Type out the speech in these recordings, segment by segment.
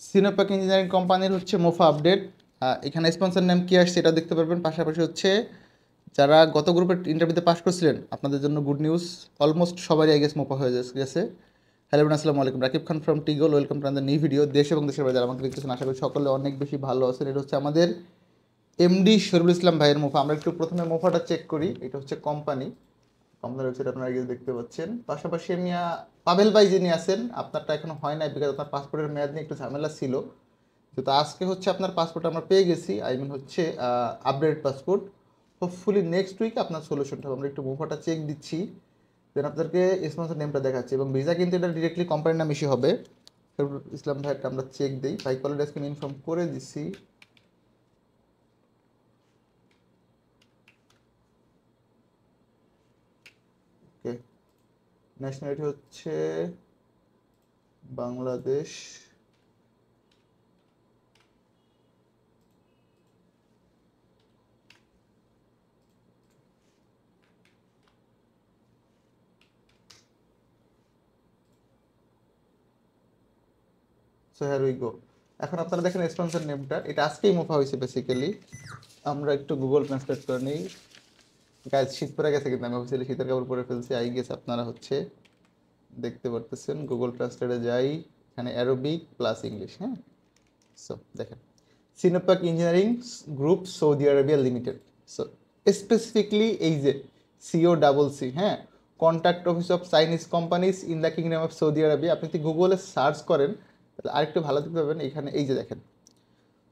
সিনোপ্যাক engineering কোম্পানির হচ্ছে MOFA update. এখানে স্পন্সর নেম কী আসছে এটা দেখতে পারবেন। পাশাপাশি হচ্ছে যারা গত গ্রুপের ইন্টারভিউতে পাস করছিলেন আপনাদের জন্য গুড নিউজ, অলমোস্ট সবারই আই গেস মোফা হয়ে গেছে। হ্যালো আসসালামু আলাইকুম, রাকিব খান ফ্রম টিগল, welcome to another new video. দেশ এবং দেশের বাইরে যারা আমাকে দেখতেছেন আশা করি সকলে অনেক বেশি ভালো আছেন। এটা হচ্ছে আমাদের এমডি শরীফুল ইসলাম ভাইয়ের মোফা। আমরা একটু প্রথমে মোফাটা চেক করি। এটা হচ্ছে কোম্পানি ওয়েবসাইট আপনারা আগে দেখতে পাচ্ছেন। পাশাপাশি আমি পাবেল ভাই যিনি আছেন, আপনারটা এখনো হয় নাই বিকজ আপনার পাসপোর্টের মেয়াদ নিয়ে একটু ঝামেলা ছিল। তো আজকে হচ্ছে আপনার পাসপোর্ট আমরা পেয়ে গেছি, আই মিন হচ্ছে update passport. Hopefully next week আপনার সলিউশনটা হবে। আমরা একটু মোফাটা চেক দিচ্ছি, দেন আপনাদেরকে স্পন্সর নেমটা দেখাচ্ছি এবং ভিসা কিন্তু এটা ডিরেক্টলি কোম্পানির নাম ইস্যু হবে। ইসলাম ভাইয়েরটা আমরা চেক দিই। ভাই কলেজ আজকে ইনফর্ম করে দিচ্ছি। ওকে, ন্যাশনালিটি হচ্ছে বাংলাদেশ। সো হ্যার উই গো। এখন আপনারা দেখেন স্পন্সর নেমটা, এটা আজকেই মোফা হয়েছে বেসিক্যালি। আমরা একটু গুগল ট্রান্সলেট করে নিই। গাইজ শীত পড়ে গেছে কিন্তু আমি অফিসিয়ালি শীতের কাপড় পরে ফেলছি। আই গেস আপনারা হচ্ছে দেখতে পারতেছেন। গুগল ট্রান্সলেটে যাই, এখানে অ্যারোবিক প্লাস ইংলিশ। হ্যাঁ, সো দেখেন সিনোপ্যাক engineering group Saudi Arabia limited. So specifically এই যে COCC, হ্যাঁ, contact office of Chinese companies in the kingdom of Saudi Arabia. আপনি যদি গুগলে সার্চ করেন তাহলে আরেকটু ভালো দেখতে পাবেন। এখানে এই যে দেখেন,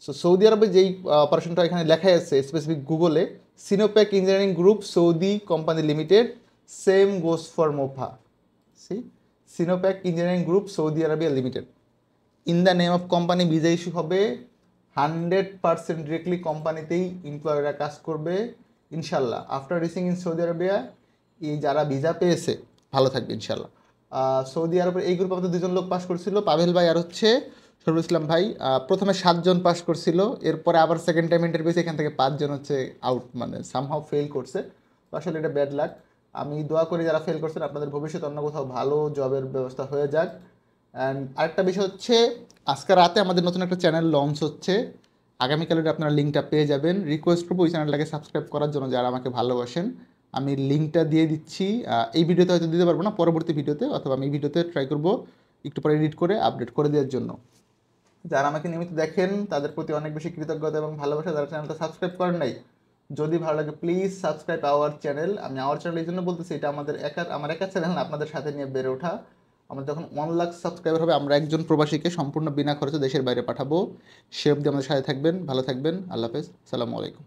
সো সৌদি আরবে যেই অপারেশনটা এখানে লেখাই আছে স্পেসিফিক গুগলে, Sinopec engineering group Saudi company limited, same goes for MOFA. সি, Sinopec engineering group Saudi Arabia limited in the name of company. Visa issue হবে 100% ডিরেক্টলি কোম্পানিতেই এমপ্লয়াররা কাজ করবে ইনশাল্লাহ। After reaching in Saudi Arabia, এই যারা ভিসা পেয়েছে ভালো থাকবে ইনশাল্লাহ। সৌদি আরবের এই গ্রুপে আমাদের দুজন লোক পাস করছিল, পাভেল ভাই আর হচ্ছে শরীফুল ইসলাম ভাই। প্রথমে 7 জন পাস করছিল, এরপরে আবার সেকেন্ড টাইম ইন্টারভিউতে এখান থেকে 5 জন হচ্ছে আউট, মানে সামহাও ফেল করছে। তো আসলে এটা ব্যাড লাক। আমি দোয়া করি যারা ফেল করছেন আপনাদের ভবিষ্যতে অন্য কোথাও ভালো জবের ব্যবস্থা হয়ে যাক। অ্যান্ড আরেকটা বিষয় হচ্ছে, আজকে রাতে আমাদের নতুন একটা চ্যানেল লঞ্চ হচ্ছে। আগামীকালের আপনারা লিঙ্কটা পেয়ে যাবেন। রিকোয়েস্ট করবো ওই চ্যানেলটাকে সাবস্ক্রাইব করার জন্য যারা আমাকে ভালোবাসেন। আমি লিঙ্কটা দিয়ে দিচ্ছি। এই ভিডিওতে হয়তো দিতে পারবো না, পরবর্তী ভিডিওতে, অথবা আমি এই ভিডিওতে ট্রাই করবো একটু পরে এডিট করে আপডেট করে দেওয়ার জন্য। যারা আমাকে নিয়মিত দেখেন তাদের প্রতি অনেক বেশি কৃতজ্ঞতা এবং ভালোবাসা। যারা চ্যানেলটা সাবস্ক্রাইব করেন নাই, যদি ভালো লাগে প্লিজ সাবস্ক্রাইব আওয়ার চ্যানেল। আমি আওয়ার চ্যানেল এই জন্য বলতেছি, এটা আমার একা চ্যানেল না, আপনাদের সাথে নিয়ে বেড়ে ওঠা। আমাদের যখন 1 লাখ সাবস্ক্রাইবার হবে আমরা একজন প্রবাসীকে সম্পূর্ণ বিনা খরচে দেশের বাইরে পাঠাবো। সে অবধি আমাদের সাথে থাকবেন, ভালো থাকবেন। আল্লাহ হাফেজ, সালামু আলাইকুম।